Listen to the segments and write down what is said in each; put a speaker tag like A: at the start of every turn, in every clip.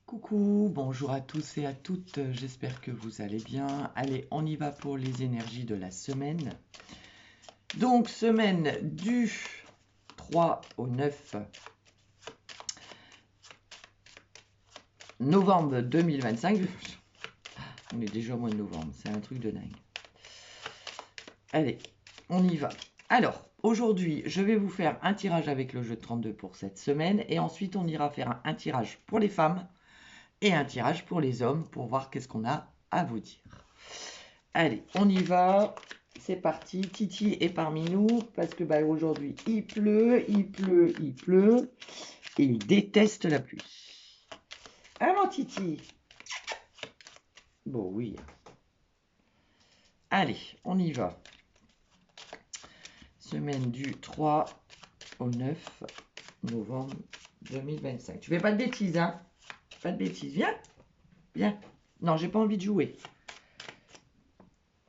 A: Coucou, bonjour à tous et à toutes, j'espère que vous allez bien. Allez, on y va pour les énergies de la semaine. Donc, semaine du 3 au 9 novembre 2025. On est déjà au mois de novembre, c'est un truc de dingue. Allez, on y va. Alors, aujourd'hui, je vais vous faire un tirage avec le jeu de 32 pour cette semaine. Et ensuite, on ira faire un tirage pour les femmes et un tirage pour les hommes pour voir qu'est-ce qu'on a à vous dire. Allez, on y va. C'est parti. Titi est parmi nous parce que aujourd'hui, il pleut. Et il déteste la pluie. Allons, Titi. Bon, oui. Allez, on y va. Semaine du 3 au 9 novembre 2025. Tu fais pas de bêtises, hein? Pas de bêtises. Viens. Viens. Non, j'ai pas envie de jouer.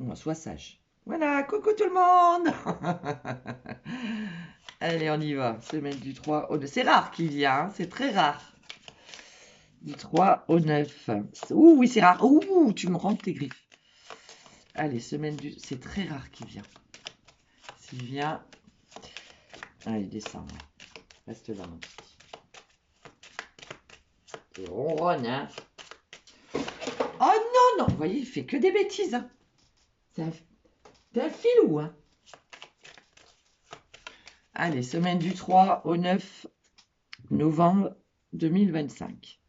A: Non, sois sage. Voilà, coucou tout le monde. Allez, on y va. Semaine du 3 au 9. C'est rare qu'il y a, hein, c'est très rare. Du 3 au 9. Ouh, oui, c'est rare. Ouh, tu me rends tes griffes. Allez, semaine du... C'est très rare qu'il vient. S'il vient... Allez, descend. Reste là, mon petit. C'est ronronne, hein. Oh non, non. Vous voyez, il fait que des bêtises. Hein. C'est un filou, hein. Allez, semaine du 3 au 9 novembre 2025.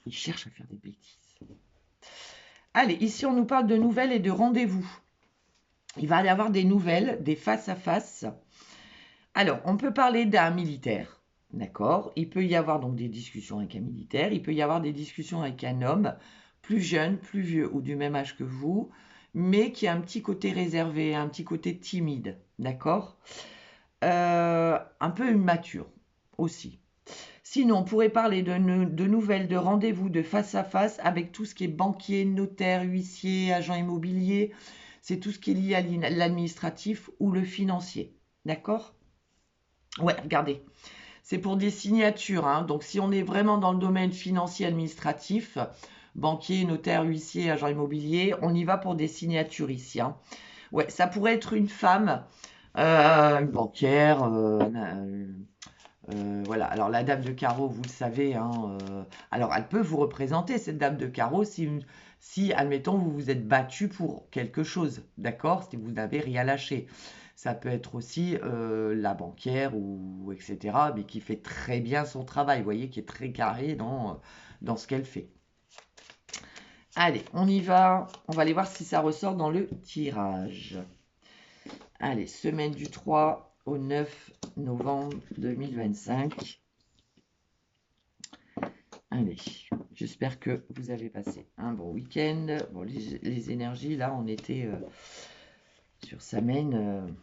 A: Il cherche à faire des bêtises. Allez, ici, on nous parle de nouvelles et de rendez-vous. Il va y avoir des nouvelles, des face-à-face. Alors, on peut parler d'un militaire, d'accord? Il peut y avoir donc des discussions avec un militaire. Il peut y avoir des discussions avec un homme plus jeune, plus vieux ou du même âge que vous, mais qui a un petit côté réservé, un petit côté timide, d'accord? Un peu immature aussi. Sinon, on pourrait parler de nouvelles, de rendez-vous, de face-à-face avec tout ce qui est banquier, notaire, huissier, agent immobilier. C'est tout ce qui est lié à l'administratif ou le financier. D'accord? Ouais, regardez. C'est pour des signatures. Hein. Donc, si on est vraiment dans le domaine financier administratif, banquier, notaire, huissier, agent immobilier, on y va pour des signatures ici. Hein. Ouais, ça pourrait être une femme, une banquière, voilà, alors la dame de carreau, vous le savez, hein, alors elle peut vous représenter, cette dame de carreau, si admettons, vous vous êtes battu pour quelque chose, d'accord? Si vous n'avez rien lâché. Ça peut être aussi la banquière ou etc., mais qui fait très bien son travail, vous voyez, qui est très carré dans ce qu'elle fait. Allez, on y va. On va aller voir si ça ressort dans le tirage. Allez, semaine du 3 au 9 novembre 2025. Allez, j'espère que vous avez passé un bon week-end. Bon, les énergies, là, on était sur semaine.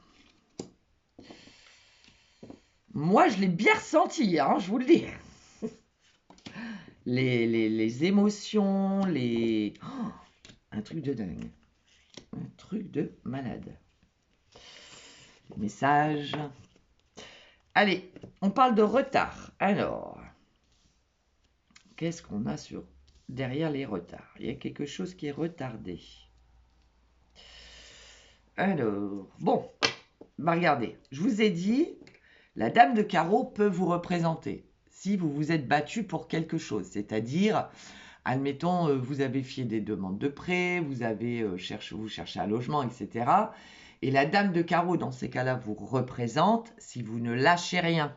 A: Moi, je l'ai bien ressenti, hein, je vous le dis. Les émotions, Oh, un truc de dingue. Un truc de malade. Message. Allez, on parle de retard. Alors, qu'est-ce qu'on a derrière les retards? Il y a quelque chose qui est retardé. Alors, bon, regardez, je vous ai dit, la dame de carreau peut vous représenter si vous vous êtes battu pour quelque chose, c'est-à-dire, admettons, vous avez fait des demandes de prêt, vous cherchez un logement, etc. Et la dame de carreau, dans ces cas-là, vous représente si vous ne lâchez rien.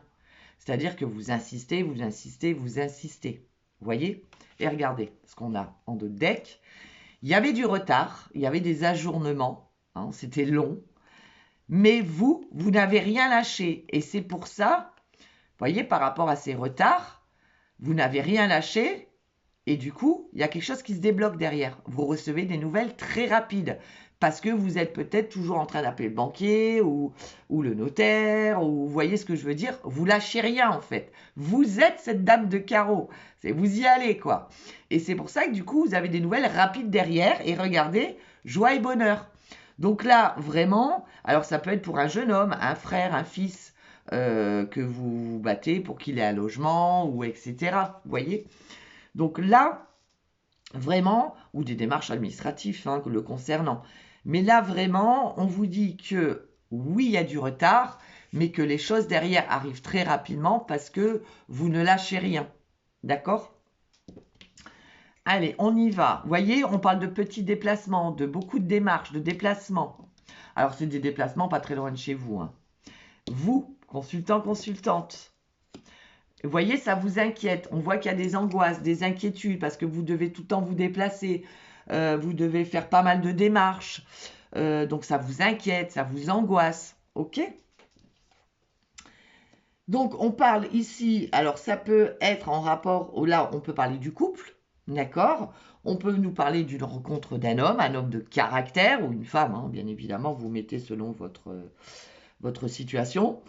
A: C'est-à-dire que vous insistez, vous insistez, vous insistez. Vous voyez? Et regardez ce qu'on a en dos de deck. Il y avait du retard, il y avait des ajournements, hein, c'était long. Mais vous n'avez rien lâché. Et c'est pour ça, vous voyez, par rapport à ces retards, vous n'avez rien lâché. Et du coup, il y a quelque chose qui se débloque derrière. Vous recevez des nouvelles très rapides. Parce que vous êtes peut-être toujours en train d'appeler le banquier ou le notaire. Ou vous voyez ce que je veux dire? Vous lâchez rien en fait. Vous êtes cette dame de carreau. Vous y allez quoi. Et c'est pour ça que du coup, vous avez des nouvelles rapides derrière. Et regardez, joie et bonheur. Donc là, vraiment, alors ça peut être pour un jeune homme, un frère, un fils, que vous vous battez pour qu'il ait un logement, ou etc. Vous voyez? Donc là, vraiment, ou des démarches administratives hein, le concernant. Mais là, vraiment, on vous dit que oui, il y a du retard, mais que les choses derrière arrivent très rapidement parce que vous ne lâchez rien. D'accord? Allez, on y va. Vous voyez, on parle de petits déplacements, de beaucoup de démarches, de déplacements. Alors, c'est des déplacements pas très loin de chez vous. Hein. Vous, consultant, consultante, vous voyez, ça vous inquiète. On voit qu'il y a des angoisses, des inquiétudes parce que vous devez tout le temps vous déplacer. Vous devez faire pas mal de démarches. Donc, ça vous inquiète, ça vous angoisse. OK? Donc, on parle ici, alors ça peut être en rapport, là, on peut parler du couple, d'accord? On peut nous parler d'une rencontre d'un homme, un homme de caractère, ou une femme, hein, bien évidemment, vous mettez selon votre situation.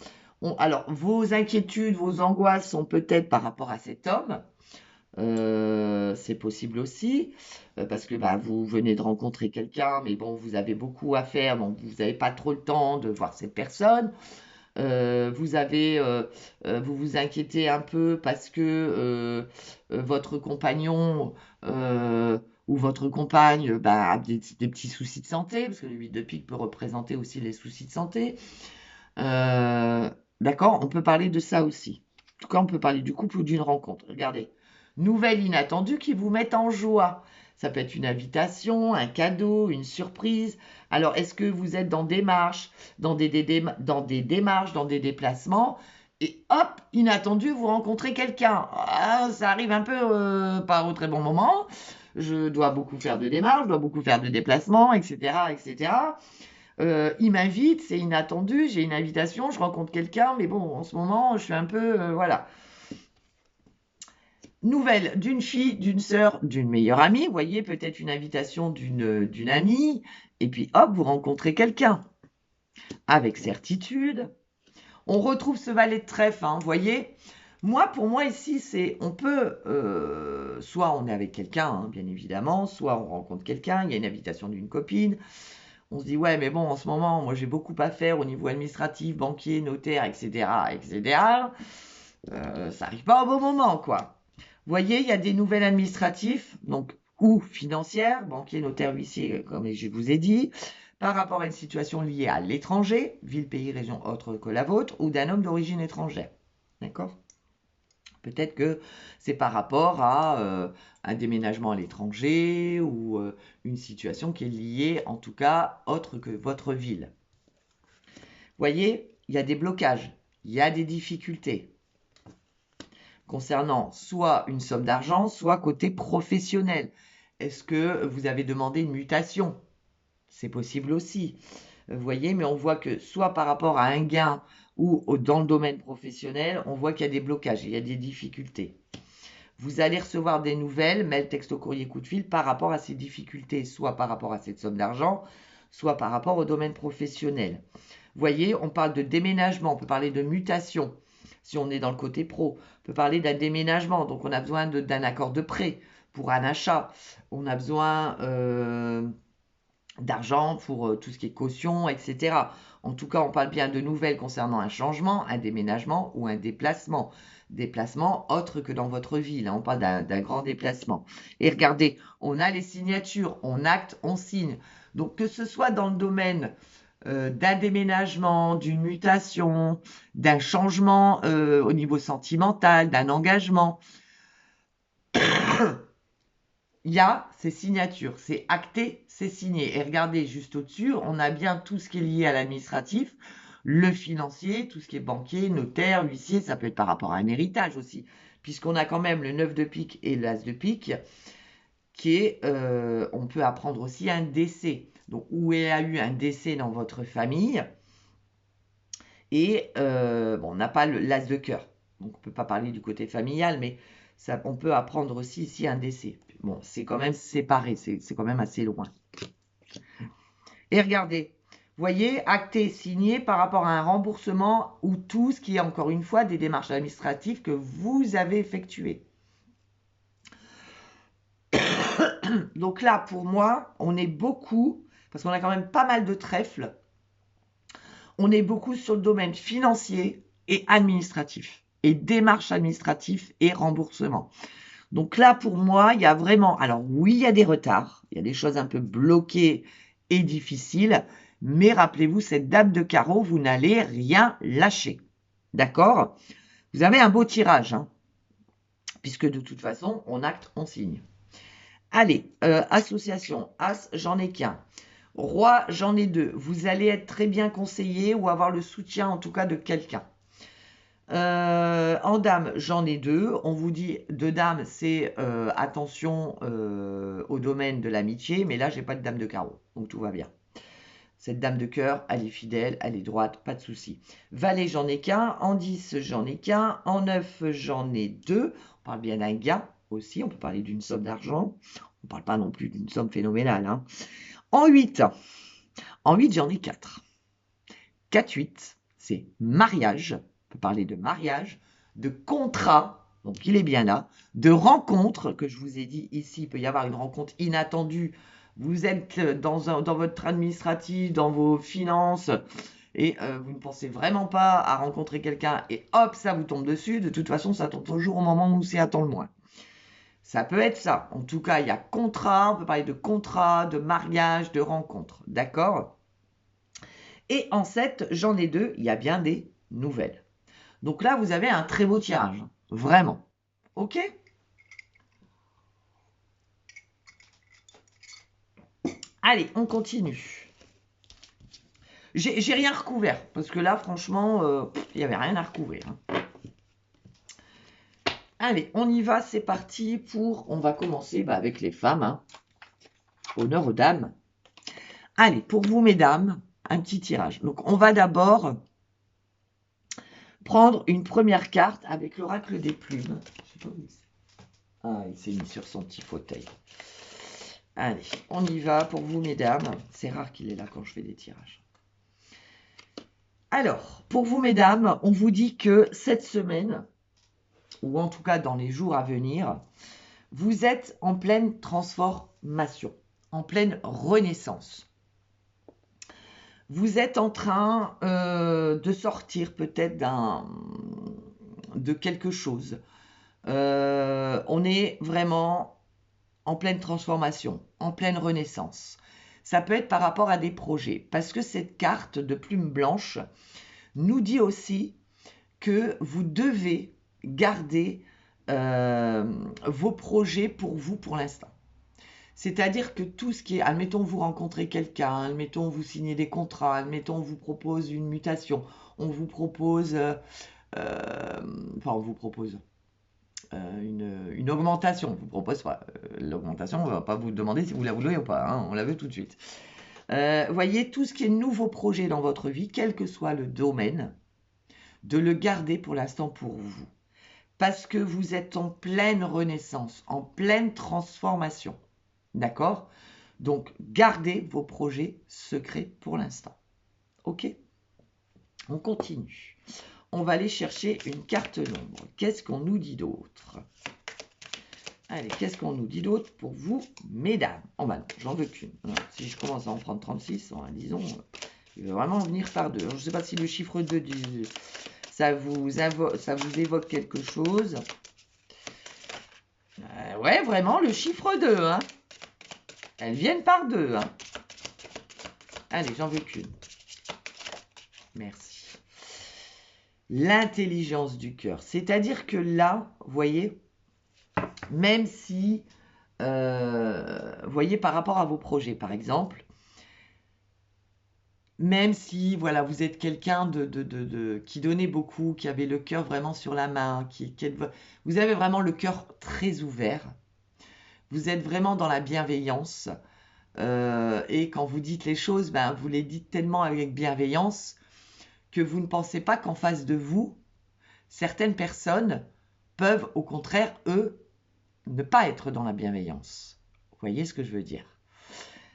A: Alors, vos inquiétudes, vos angoisses sont peut-être par rapport à cet homme, c'est possible aussi, parce que bah, vous venez de rencontrer quelqu'un, mais bon, vous avez beaucoup à faire, donc vous n'avez pas trop le temps de voir cette personne. Vous vous inquiétez un peu parce que votre compagnon ou votre compagne bah, a des petits soucis de santé, parce que le 8 de pique peut représenter aussi les soucis de santé. D'accord? On peut parler de ça aussi. En tout cas, on peut parler du couple ou d'une rencontre. Regardez. Nouvelle inattendue qui vous met en joie. Ça peut être une invitation, un cadeau, une surprise. Alors, est-ce que vous êtes dans des démarches, dans des démarches, dans des déplacements et hop, inattendu, vous rencontrez quelqu'un. Ah, ça arrive un peu pas au très bon moment. Je dois beaucoup faire de démarches, je dois beaucoup faire de déplacements, etc., etc. Il m'invite, c'est inattendu, j'ai une invitation, je rencontre quelqu'un, mais bon, en ce moment, je suis un peu, voilà. Nouvelle d'une fille, d'une sœur, d'une meilleure amie, vous voyez, peut-être une invitation d'une amie, et puis hop, vous rencontrez quelqu'un. Avec certitude. On retrouve ce valet de trèfle, hein, vous voyez. Pour moi ici, on peut, soit on est avec quelqu'un, hein, bien évidemment, soit on rencontre quelqu'un, il y a une invitation d'une copine, on se dit, ouais, mais bon, en ce moment, moi, j'ai beaucoup à faire au niveau administratif, banquier, notaire, etc., etc. Ça n'arrive pas au bon moment, quoi. Vous voyez, il y a des nouvelles administratives, donc, ou financières, banquier, notaire, huissier, comme je vous ai dit, par rapport à une situation liée à l'étranger, ville, pays, région autre que la vôtre, ou d'un homme d'origine étrangère. D'accord? Peut-être que c'est par rapport à un déménagement à l'étranger ou une situation qui est liée, en tout cas, autre que votre ville. Vous voyez, il y a des blocages, il y a des difficultés concernant soit une somme d'argent, soit côté professionnel. Est-ce que vous avez demandé une mutation? C'est possible aussi. Vous voyez, mais on voit que soit par rapport à un gain ou dans le domaine professionnel, on voit qu'il y a des blocages, il y a des difficultés. Vous allez recevoir des nouvelles, mail, texto, courrier, coup de fil, par rapport à ces difficultés, soit par rapport à cette somme d'argent, soit par rapport au domaine professionnel. Vous voyez, on parle de déménagement, on peut parler de mutation, si on est dans le côté pro. On peut parler d'un déménagement, donc on a besoin d'un accord de prêt pour un achat. On a besoin d'argent pour tout ce qui est caution, etc. En tout cas, on parle bien de nouvelles concernant un changement, un déménagement ou un déplacement. Déplacement autre que dans votre ville. On parle d'un grand déplacement. Et regardez, on a les signatures, on acte, on signe. Donc que ce soit dans le domaine d'un déménagement, d'une mutation, d'un changement au niveau sentimental, d'un engagement, il y a ces signatures, c'est acté, c'est signé. Et regardez, juste au-dessus, on a bien tout ce qui est lié à l'administratif, le financier, tout ce qui est banquier, notaire, huissier, ça peut être par rapport à un héritage aussi, puisqu'on a quand même le 9 de pique et l'as de pique, qui est, on peut apprendre aussi un décès. Donc, où il y a eu un décès dans votre famille, et bon, on n'a pas l'as de cœur, donc on ne peut pas parler du côté familial, mais ça, on peut apprendre aussi ici un décès. Bon, c'est quand même séparé, c'est quand même assez loin. Et regardez, voyez, acté, signé par rapport à un remboursement ou tout ce qui est encore une fois des démarches administratives que vous avez effectuées. Donc là, pour moi, on est beaucoup, parce qu'on a quand même pas mal de trèfles, on est beaucoup sur le domaine financier, et administratif, et démarches administratives et remboursement. Donc là, pour moi, il y a vraiment... Alors oui, il y a des retards, il y a des choses un peu bloquées et difficiles, mais rappelez-vous, cette dame de carreau, vous n'allez rien lâcher. D'accord? Vous avez un beau tirage, hein, puisque de toute façon, on acte, on signe. Allez, association, As, j'en ai qu'un. Roi, j'en ai deux. Vous allez être très bien conseillé ou avoir le soutien en tout cas de quelqu'un. En dame, j'en ai deux. On vous dit de dame, c'est attention au domaine de l'amitié, mais là, j'ai pas de dame de carreau, donc tout va bien. Cette dame de cœur, elle est fidèle, elle est droite, pas de souci. Valet, j'en ai qu'un. En 10, j'en ai qu'un. En 9, j'en ai deux. On parle bien d'un gars aussi, on peut parler d'une somme d'argent. On ne parle pas non plus d'une somme phénoménale. Hein. En 8, j'en ai 4. 4-8, c'est mariage. On peut parler de mariage, de contrat, donc il est bien là, de rencontre, que je vous ai dit ici, il peut y avoir une rencontre inattendue. Vous êtes dans votre administratif, dans vos finances, et vous ne pensez vraiment pas à rencontrer quelqu'un, et hop, ça vous tombe dessus. De toute façon, ça tombe toujours au moment où c'est attend le moins. Ça peut être ça. En tout cas, il y a contrat, on peut parler de contrat, de mariage, de rencontre. D'accord? Et en 7, j'en ai deux, il y a bien des nouvelles. Donc là, vous avez un très beau tirage. Vraiment. OK? Allez, on continue. J'ai rien recouvert, parce que là, franchement, il n'y avait rien à recouvrir. Hein. Allez, on y va, c'est parti pour... On va commencer avec les femmes. Hein. Honneur aux dames. Allez, pour vous, mesdames, un petit tirage. Donc, on va d'abord prendre une première carte avec l'oracle des plumes. Je sais pas où c'est. Ah, il s'est mis sur son petit fauteuil. Allez, on y va pour vous, mesdames. C'est rare qu'il est là quand je fais des tirages. Alors, pour vous, mesdames, on vous dit que cette semaine, ou en tout cas dans les jours à venir, vous êtes en pleine transformation, en pleine renaissance. Vous êtes en train de sortir peut-être de quelque chose. On est vraiment en pleine transformation, en pleine renaissance. Ça peut être par rapport à des projets, parce que cette carte de plume blanche nous dit aussi que vous devez garder vos projets pour vous pour l'instant. C'est-à-dire que tout ce qui est, admettons, vous rencontrez quelqu'un, admettons, vous signez des contrats, admettons, on vous propose une mutation, on vous propose, une augmentation, on vous propose pas. L'augmentation, on ne va pas vous demander si vous la voulez ou pas, hein, on la veut tout de suite. Voyez, tout ce qui est nouveau projet dans votre vie, quel que soit le domaine, de le garder pour l'instant pour vous. Parce que vous êtes en pleine renaissance, en pleine transformation. D'accord? Donc, gardez vos projets secrets pour l'instant. OK? On continue. On va aller chercher une carte nombre. Qu'est-ce qu'on nous dit d'autre? Allez, qu'est-ce qu'on nous dit d'autre pour vous, mesdames? Oh bah non, j'en veux qu'une. Si je commence à en prendre 36, disons, il va vraiment venir par deux. Je ne sais pas si le chiffre 2, ça vous évoque quelque chose. Ouais, vraiment, le chiffre 2, hein. Elles viennent par deux. Hein. Allez, j'en veux qu'une. Merci. L'intelligence du cœur. C'est-à-dire que là, vous voyez, même si, vous voyez, par rapport à vos projets, par exemple, même si, voilà, vous êtes quelqu'un qui donnait beaucoup, qui avait le cœur vraiment sur la main, vous avez vraiment le cœur très ouvert, vous êtes vraiment dans la bienveillance, et quand vous dites les choses, vous les dites tellement avec bienveillance que vous ne pensez pas qu'en face de vous, certaines personnes peuvent au contraire, eux, ne pas être dans la bienveillance. Vous voyez ce que je veux dire?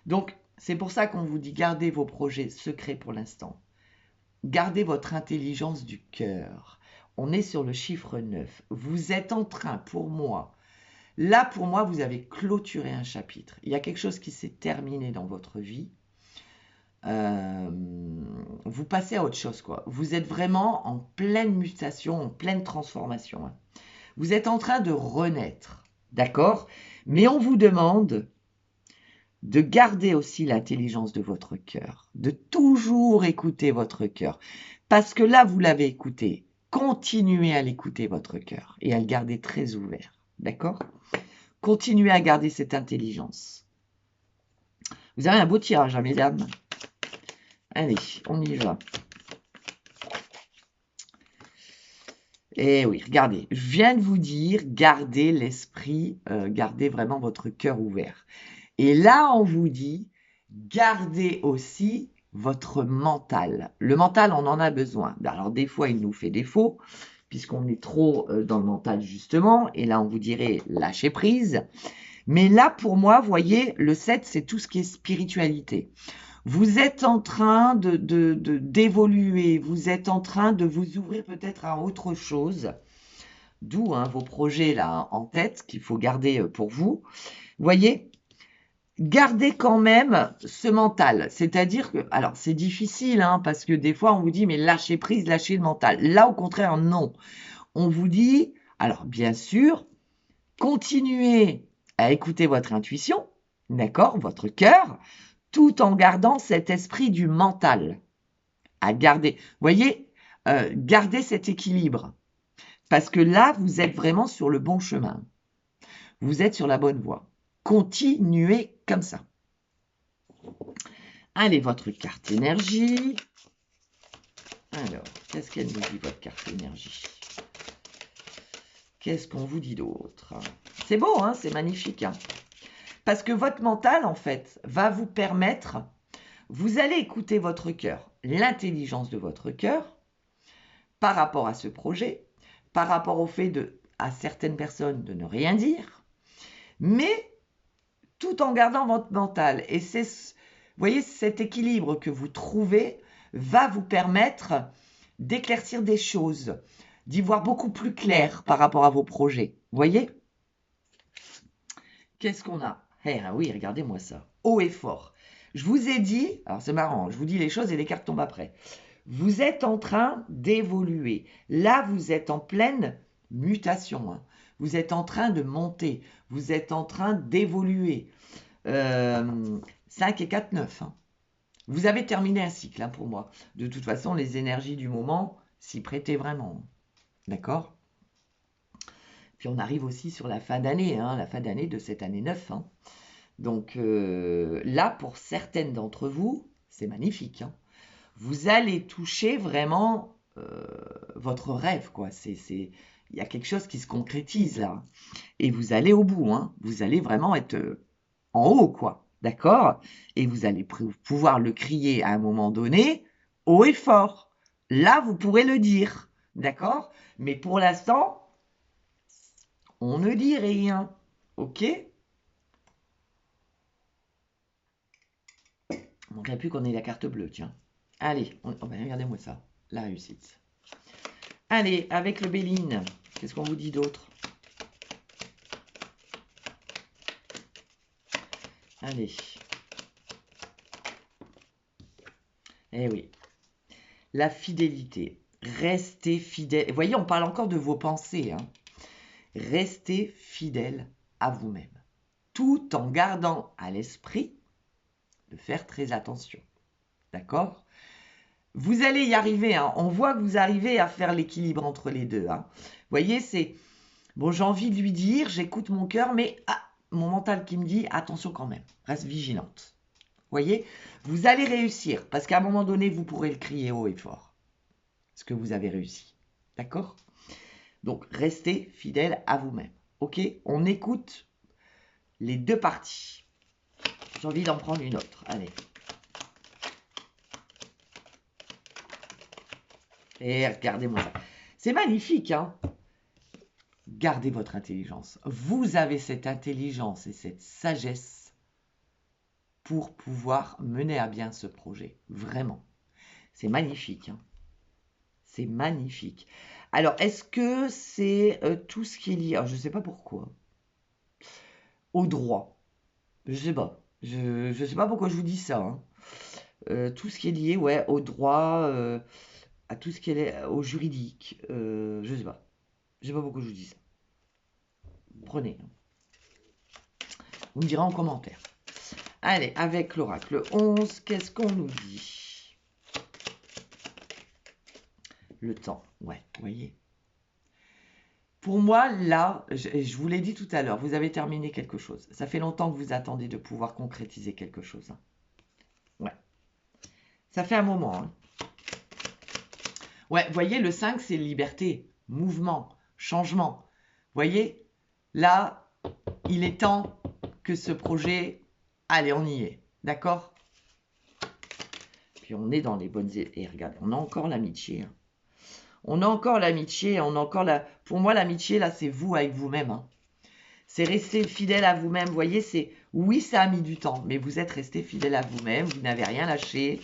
A: Donc, c'est pour ça qu'on vous dit gardez vos projets secrets pour l'instant. Gardez votre intelligence du cœur. On est sur le chiffre 9. Vous êtes en train, pour moi, là, pour moi, vous avez clôturé un chapitre. Il y a quelque chose qui s'est terminé dans votre vie. vous passez à autre chose, quoi. Vous êtes vraiment en pleine mutation, en pleine transformation, hein. Vous êtes en train de renaître, d'accord? Mais on vous demande de garder aussi l'intelligence de votre cœur, de toujours écouter votre cœur. Parce que là, vous l'avez écouté. Continuez à l'écouter, votre cœur, et à le garder très ouvert, d'accord? Continuez à garder cette intelligence. Vous avez un beau tirage, hein, mesdames. Allez, on y va. Et oui, regardez, je viens de vous dire, gardez l'esprit, gardez vraiment votre cœur ouvert. Et là, on vous dit, gardez aussi votre mental. Le mental, on en a besoin. Alors, des fois, il nous fait défaut, puisqu'on est trop dans le mental, justement. Et là, on vous dirait, lâcher prise. Mais là, pour moi, vous voyez, le 7, c'est tout ce qui est spiritualité. Vous êtes en train d'évoluer, vous êtes en train de vous ouvrir peut-être à autre chose, d'où hein, vos projets là en tête qu'il faut garder pour vous. Vous voyez, gardez quand même ce mental, c'est-à-dire que, alors c'est difficile hein, parce que des fois on vous dit mais lâchez prise, lâchez le mental. Là au contraire non, on vous dit, alors bien sûr, continuez à écouter votre intuition, d'accord, votre cœur, tout en gardant cet esprit du mental à garder. Vous voyez, gardez cet équilibre. Parce que là, vous êtes vraiment sur le bon chemin. Vous êtes sur la bonne voie. Continuez comme ça. Allez, votre carte énergie. Alors, qu'est-ce qu'elle nous dit, votre carte énergie? Qu'est-ce qu'on vous dit d'autre? C'est beau, hein, c'est magnifique. Hein, parce que votre mental, en fait, va vous permettre, vous allez écouter votre cœur, l'intelligence de votre cœur, par rapport à ce projet, par rapport au fait à certaines personnes de ne rien dire, mais tout en gardant votre mental. Et c'est, vous voyez, cet équilibre que vous trouvez va vous permettre d'éclaircir des choses, d'y voir beaucoup plus clair par rapport à vos projets. Vous voyez? Qu'est-ce qu'on a? Oui, regardez-moi ça. Haut et fort. Je vous ai dit, alors c'est marrant, je vous dis les choses et les cartes tombent après. Vous êtes en train d'évoluer. Là, vous êtes en pleine mutation. Hein. Vous êtes en train de monter. Vous êtes en train d'évoluer. 5 et 4, 9. Hein. Vous avez terminé un cycle hein, pour moi. De toute façon, les énergies du moment s'y prêtaient vraiment. D'accord? Puis on arrive aussi sur la fin d'année, hein, la fin d'année de cette année 9. Hein. Donc là, pour certaines d'entre vous, c'est magnifique. Hein. Vous allez toucher vraiment votre rêve, quoi. Il y a quelque chose qui se concrétise là. Et vous allez au bout, hein. Vous allez vraiment être en haut, quoi. D'accord? Et vous allez pouvoir le crier à un moment donné, haut et fort. Là, vous pourrez le dire. D'accord? Mais pour l'instant, on ne dit rien. Ok? Il ne manquerait plus qu'on ait la carte bleue, tiens. Allez, regardez-moi ça. La réussite. Allez, avec le Béline, qu'est-ce qu'on vous dit d'autre? Allez. Eh oui. La fidélité. Restez fidèle. Vous voyez, on parle encore de vos pensées. Hein. Restez fidèle à vous-même. Tout en gardant à l'esprit de faire très attention. D'accord? Vous allez y arriver. Hein. On voit que vous arrivez à faire l'équilibre entre les deux. Hein. Vous voyez, c'est... Bon, j'ai envie de lui dire, j'écoute mon cœur, mais mon mental qui me dit, attention quand même, reste vigilante. Vous voyez, vous allez réussir, parce qu'à un moment donné, vous pourrez le crier haut et fort, ce que vous avez réussi. D'accord? Donc, restez fidèle à vous-même. Ok? On écoute les deux parties. J'ai envie d'en prendre une autre. Allez. Et regardez-moi ça. C'est magnifique, hein? Gardez votre intelligence. Vous avez cette intelligence et cette sagesse pour pouvoir mener à bien ce projet. Vraiment. C'est magnifique. Hein. C'est magnifique. Alors, est-ce que c'est tout ce qui est lié, alors, je ne sais pas pourquoi, au droit? Je ne sais pas. Je ne sais pas pourquoi je vous dis ça. Hein. tout ce qui est lié ouais, au droit, à tout ce qui est au juridique. Je sais pas. J'aime pas beaucoup que je vous dis ça. Prenez. Vous me direz en commentaire. Allez, avec l'oracle 11, qu'est-ce qu'on nous dit? Le temps, ouais, vous voyez. Pour moi, là, je vous l'ai dit tout à l'heure, vous avez terminé quelque chose. Ça fait longtemps que vous attendez de pouvoir concrétiser quelque chose. Hein. Ouais. Ça fait un moment. Hein. Ouais, vous voyez, le 5, c'est liberté, mouvement, changement. Vous voyez, là, il est temps que ce projet, allez, on y est. D'accord? Puis on est dans les bonnes... Et regardez, on a encore l'amitié. Hein. On a encore l'amitié, on a encore la... Pour moi, l'amitié, là, c'est vous avec vous-même. Hein. C'est rester fidèle à vous-même. Vous voyez, c'est... Oui, ça a mis du temps, mais vous êtes resté fidèle à vous-même. Vous n'avez rien lâché.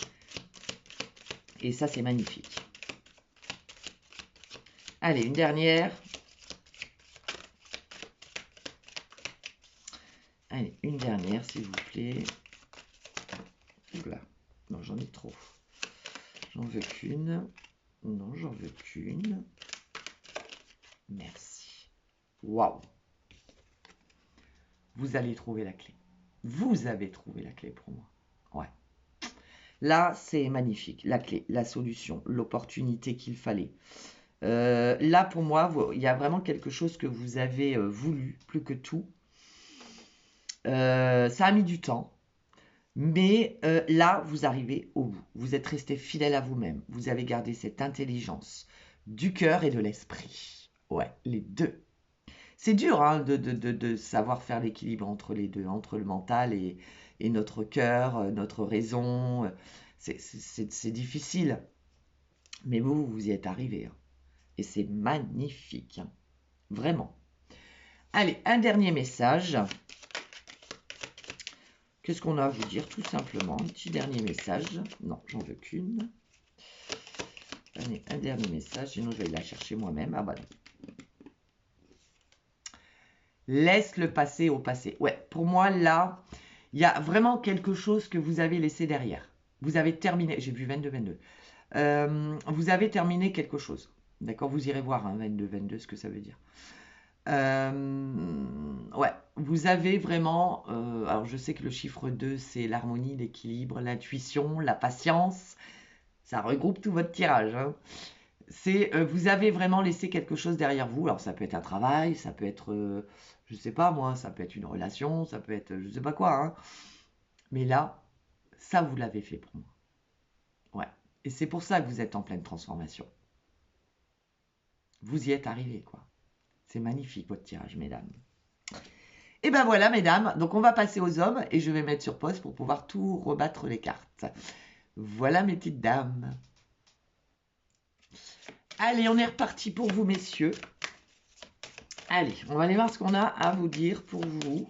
A: Et ça, c'est magnifique. Allez, une dernière. Allez, une dernière, s'il vous plaît. Oula. Non, j'en ai trop. J'en veux qu'une. Non, j'en veux qu'une. Merci. Waouh. Vous allez trouver la clé. Vous avez trouvé la clé pour moi. Ouais. Là, c'est magnifique. La clé, la solution, l'opportunité qu'il fallait. Là, pour moi, il y a vraiment quelque chose que vous avez voulu, plus que tout. Ça a mis du temps. Mais là, vous arrivez au bout. Vous êtes resté fidèle à vous-même. Vous avez gardé cette intelligence du cœur et de l'esprit. Ouais, les deux. C'est dur hein, de savoir faire l'équilibre entre les deux, entre le mental et notre cœur, notre raison. C'est difficile. Mais vous y êtes arrivé. Hein. Et c'est magnifique. Hein. Vraiment. Allez, un dernier message. Qu'est-ce qu'on a à vous dire? Tout simplement, un petit dernier message. Non, j'en veux qu'une. Allez, un dernier message, sinon je vais la chercher moi-même. Ah bah non. Laisse le passé au passé. Ouais, pour moi, là, il y a vraiment quelque chose que vous avez laissé derrière. Vous avez terminé, j'ai vu 22-22. Vous avez terminé quelque chose. D'accord? Vous irez voir, hein, 22-22, ce que ça veut dire. Ouais, vous avez vraiment... alors, je sais que le chiffre 2, c'est l'harmonie, l'équilibre, l'intuition, la patience. Ça regroupe tout votre tirage. Hein. Vous avez vraiment laissé quelque chose derrière vous. Alors, ça peut être un travail, ça peut être... je sais pas, moi, ça peut être une relation, ça peut être... je sais pas quoi. Hein. Mais là, ça, vous l'avez fait pour moi. Ouais. Et c'est pour ça que vous êtes en pleine transformation. Vous y êtes arrivé, quoi. C'est magnifique, votre tirage, mesdames. Et ben voilà, mesdames. Donc, on va passer aux hommes et je vais mettre sur pause pour pouvoir tout rebattre les cartes. Voilà, mes petites dames. Allez, on est reparti pour vous, messieurs. Allez, on va aller voir ce qu'on a à vous dire pour vous.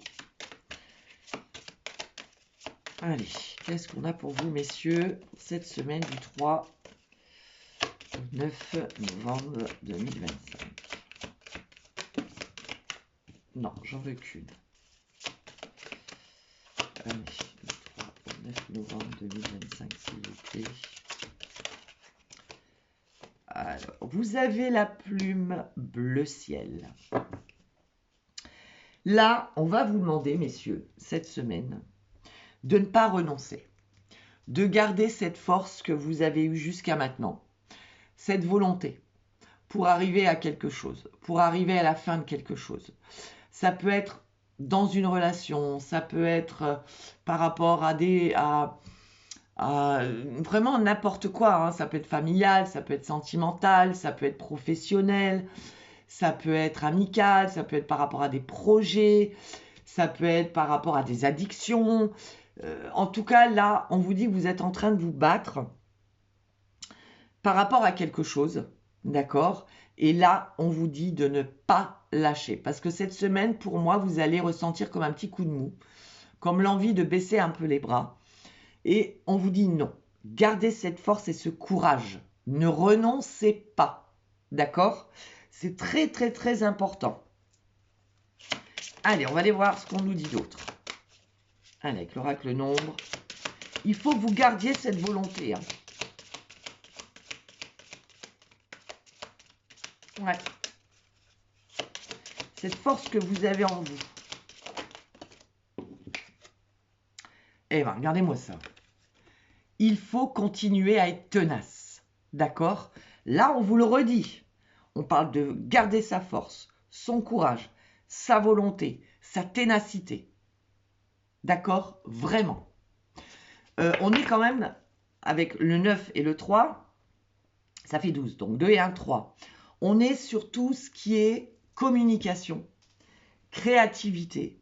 A: Allez, qu'est-ce qu'on a pour vous, messieurs, cette semaine du 3 au 9 novembre 2025. Non, j'en veux qu'une. Allez, du 3 au 9 novembre 2025, s'il vous plaît. Alors, vous avez la plume bleu ciel. Là, on va vous demander, messieurs, cette semaine, de ne pas renoncer, de garder cette force que vous avez eue jusqu'à maintenant, cette volonté pour arriver à quelque chose, pour arriver à la fin de quelque chose. Ça peut être dans une relation, ça peut être par rapport à vraiment n'importe quoi. Hein. Ça peut être familial, ça peut être sentimental, ça peut être professionnel, ça peut être amical, ça peut être par rapport à des projets, ça peut être par rapport à des addictions. En tout cas, là, on vous dit que vous êtes en train de vous battre par rapport à quelque chose, d'accord? Et là, on vous dit de ne pas lâcher. Parce que cette semaine, pour moi, vous allez ressentir comme un petit coup de mou, comme l'envie de baisser un peu les bras. Et on vous dit non. Gardez cette force et ce courage. Ne renoncez pas. D'accord? C'est très, très, très important. Allez, on va aller voir ce qu'on nous dit d'autre. Allez, avec l'oracle nombre. il faut que vous gardiez cette volonté. Hein. Ouais. Cette force que vous avez en vous. Eh bien, regardez-moi ça. Il faut continuer à être tenace. D'accord? Là, on vous le redit. On parle de garder sa force, son courage, sa volonté, sa ténacité. D'accord? Vraiment. On est quand même, avec le 9 et le 3, ça fait 12. Donc 2 et 1, 3. On est sur tout ce qui est communication, créativité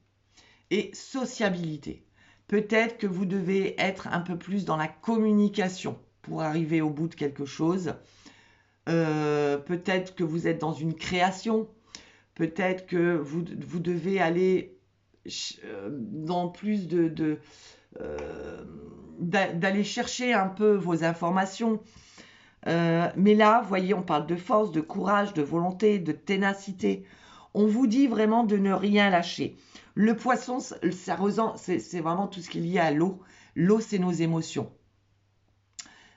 A: et sociabilité. Peut-être que vous devez être un peu plus dans la communication pour arriver au bout de quelque chose. Peut-être que vous êtes dans une création. Peut-être que vous devez aller dans plus d'aller chercher un peu vos informations. Mais là, vous voyez, on parle de force, de courage, de volonté, de ténacité. On vous dit vraiment de ne rien lâcher. Le poisson, c'est vraiment tout ce qui est lié à l'eau. L'eau, c'est nos émotions.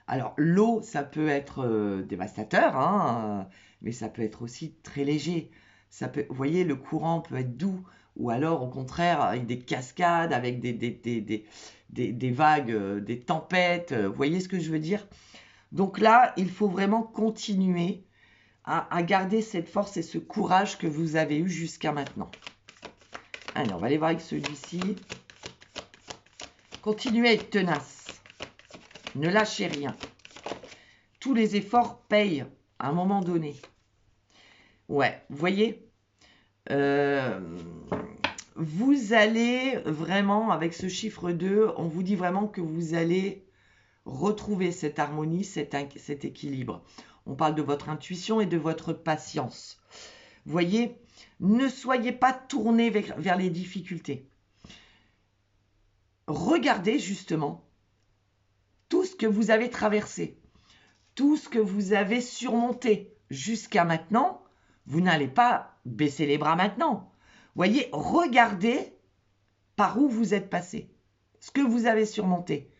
A: Alors, l'eau, ça peut être dévastateur, hein, mais ça peut être aussi très léger. Vous voyez, le courant peut être doux, ou alors, au contraire, avec des cascades, avec des vagues, des tempêtes. Vous voyez ce que je veux dire? Donc là, il faut vraiment continuer à garder cette force et ce courage que vous avez eu jusqu'à maintenant. Allez, on va aller voir avec celui-ci. Continuez à être tenace. Ne lâchez rien. Tous les efforts payent à un moment donné. Ouais, vous voyez, vous allez vraiment, avec ce chiffre 2, on vous dit vraiment que vous allez retrouver cette harmonie, cet équilibre. On parle de votre intuition et de votre patience. Vous voyez, ne soyez pas tourné vers les difficultés. Regardez justement tout ce que vous avez traversé, tout ce que vous avez surmonté jusqu'à maintenant. Vous n'allez pas baisser les bras maintenant. Vous voyez, regardez par où vous êtes passé, ce que vous avez surmonté,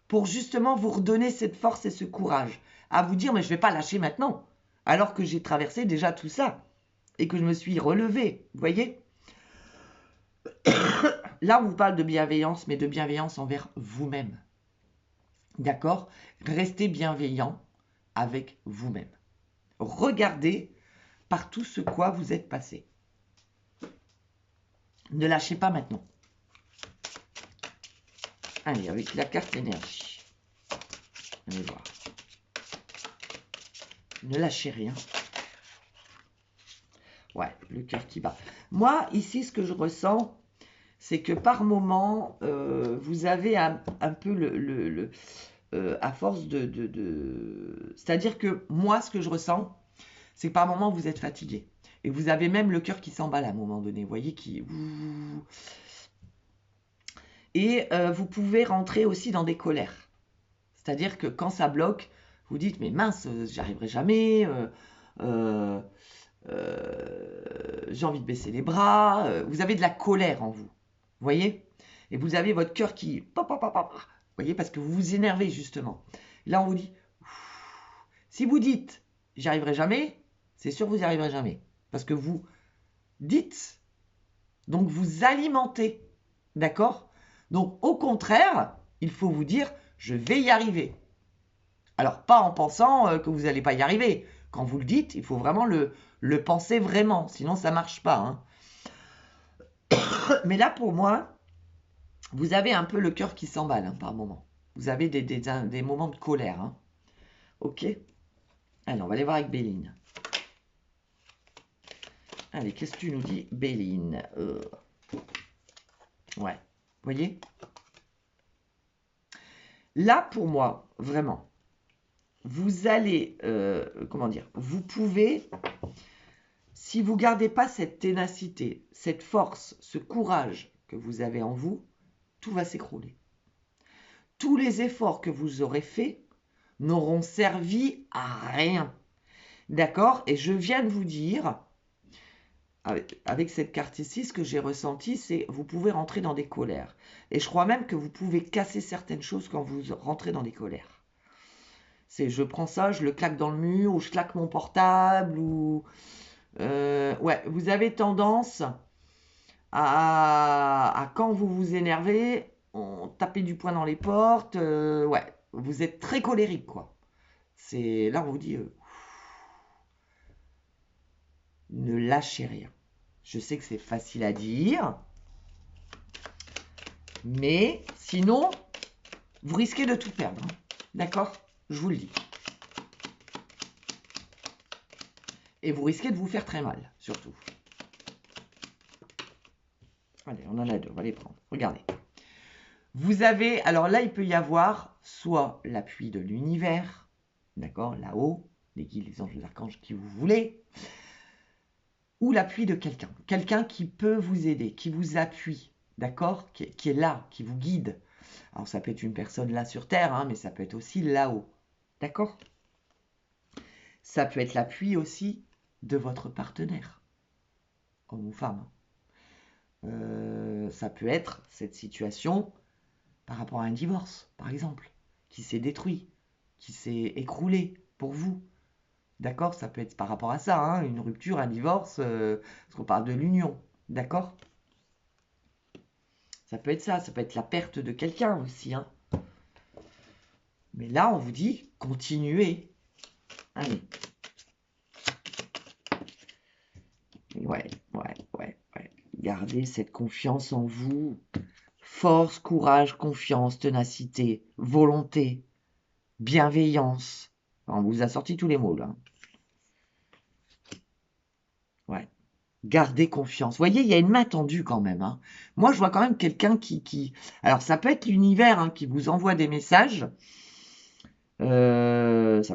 A: pour justement vous redonner cette force et ce courage, à vous dire, mais je ne vais pas lâcher maintenant, alors que j'ai traversé déjà tout ça, et que je me suis relevé, vous voyez. Là, on vous parle de bienveillance, mais de bienveillance envers vous-même. D'accord? Restez bienveillant avec vous-même. Regardez par tout ce quoi vous êtes passé. Ne lâchez pas maintenant. Allez, avec la carte énergie. Allez voir. Ne lâchez rien. Ouais, le cœur qui bat. Moi, ici, ce que je ressens, c'est que par moment, vous avez un peu à force c'est-à-dire que moi, ce que je ressens, c'est que par moment, vous êtes fatigué. Et vous avez même le cœur qui s'emballe à un moment donné. Vous voyez, Et vous pouvez rentrer aussi dans des colères. C'est-à-dire que quand ça bloque, vous dites, mais mince, j'y arriverai jamais, j'ai envie de baisser les bras. Vous avez de la colère en vous. Vous voyez? Et vous avez votre cœur qui... Vous voyez? Parce que vous vous énervez, justement. Là, on vous dit... Si vous dites, j'y arriverai jamais, c'est sûr que vous n'y arriverez jamais. Parce que vous dites, donc vous alimentez. D'accord? Donc, au contraire, il faut vous dire, je vais y arriver. Alors, pas en pensant que vous n'allez pas y arriver. Quand vous le dites, il faut vraiment le penser vraiment. Sinon, ça ne marche pas. Hein. Mais là, pour moi, vous avez un peu le cœur qui s'emballe hein, par moment. Vous avez des moments de colère. Hein. Ok? Allez, on va aller voir avec Béline. Allez, qu'est-ce que tu nous dis, Béline? Ouais, vous voyez? Là, pour moi, vraiment, vous allez, vous pouvez, si vous ne gardez pas cette ténacité, cette force, ce courage que vous avez en vous, tout va s'écrouler. Tous les efforts que vous aurez faits n'auront servi à rien. D'accord? Et je viens de vous dire, avec cette carte ici, ce que j'ai ressenti, c'est vous pouvez rentrer dans des colères. Et je crois même que vous pouvez casser certaines choses quand vous rentrez dans des colères. C'est je prends ça, je le claque dans le mur, ou je claque mon portable, ou... ouais, vous avez tendance à quand vous vous énervez, taper du poing dans les portes, ouais, vous êtes très colérique, quoi. C'est là on vous dit ne lâchez rien. Je sais que c'est facile à dire, mais sinon vous risquez de tout perdre. Hein. D'accord? Je vous le dis. Et vous risquez de vous faire très mal, surtout. Allez, on en a deux, on va les prendre. Regardez. Vous avez, alors là, il peut y avoir soit l'appui de l'univers, d'accord, là-haut, les guides, les anges, les archanges, qui vous voulez, ou l'appui de quelqu'un. Quelqu'un qui peut vous aider, qui vous appuie, d'accord, qui est là, qui vous guide. Alors ça peut être une personne là sur Terre, hein, mais ça peut être aussi là-haut, d'accord? Ça peut être l'appui aussi de votre partenaire, homme ou femme. Ça peut être cette situation par rapport à un divorce, par exemple, qui s'est détruit, qui s'est écroulé pour vous. D'accord? Ça peut être par rapport à ça, hein, une rupture, un divorce, parce qu'on parle de l'union. D'accord? Ça peut être ça peut être la perte de quelqu'un aussi. Hein. Mais là, on vous dit, continuez. Allez. Ouais. Gardez cette confiance en vous. Force, courage, confiance, ténacité, volonté, bienveillance. On vous a sorti tous les mots, là. Ouais. Gardez confiance. Vous voyez, il y a une main tendue quand même. Hein. Moi, je vois quand même quelqu'un qui... Alors, ça peut être l'univers hein, qui vous envoie des messages. Ça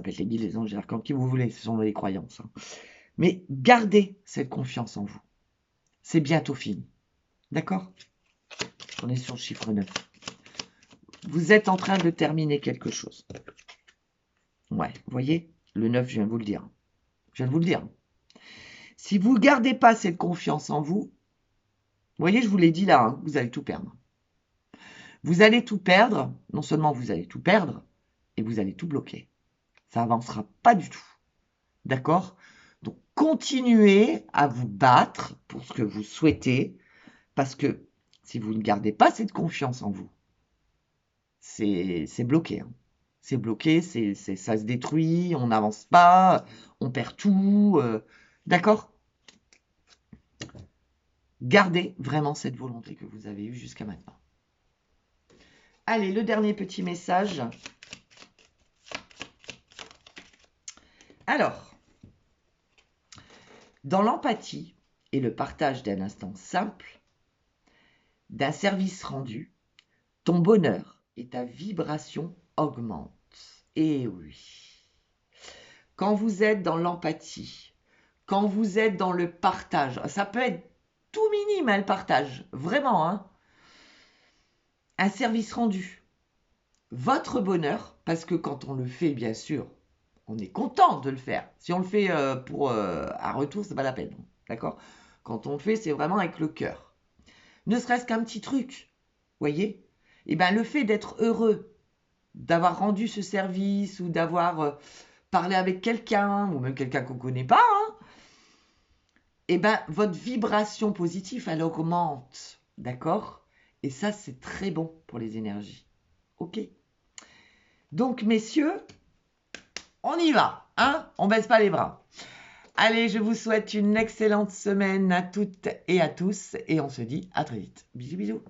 A: peut être les guides, les anges, les archanges, qui vous voulez. Ce sont les croyances. Hein. Mais gardez cette confiance en vous. C'est bientôt fini. D'accord? On est sur le chiffre 9. Vous êtes en train de terminer quelque chose. Ouais, vous voyez, le 9, je viens de vous le dire. Je viens de vous le dire. Si vous ne gardez pas cette confiance en vous, vous voyez, je vous l'ai dit là, hein, vous allez tout perdre. Vous allez tout perdre, non seulement vous allez tout perdre, et vous allez tout bloquer. Ça n'avancera pas du tout. D'accord? Donc, continuez à vous battre pour ce que vous souhaitez, parce que si vous ne gardez pas cette confiance en vous, c'est bloqué. Hein. C'est bloqué, ça se détruit, on n'avance pas, on perd tout. D'accord? Gardez vraiment cette volonté que vous avez eue jusqu'à maintenant. Allez, le dernier petit message. Alors, dans l'empathie et le partage d'un instant simple, d'un service rendu, ton bonheur et ta vibration augmentent. Et oui. Quand vous êtes dans l'empathie, quand vous êtes dans le partage, ça peut être tout minime, hein, le partage, vraiment, hein. Un service rendu, votre bonheur, parce que quand on le fait, bien sûr, on est content de le faire. Si on le fait pour un retour, c'est pas la peine, d'accord? Quand on le fait, c'est vraiment avec le cœur. Ne serait-ce qu'un petit truc, voyez? Eh bien, le fait d'être heureux, d'avoir rendu ce service ou d'avoir parlé avec quelqu'un, ou même quelqu'un qu'on ne connaît pas, hein, eh bien, votre vibration positive, elle augmente, d'accord? Et ça, c'est très bon pour les énergies. Ok? Donc, messieurs, on y va, hein? On baisse pas les bras. Allez, je vous souhaite une excellente semaine à toutes et à tous, et on se dit à très vite. Bisous, bisous.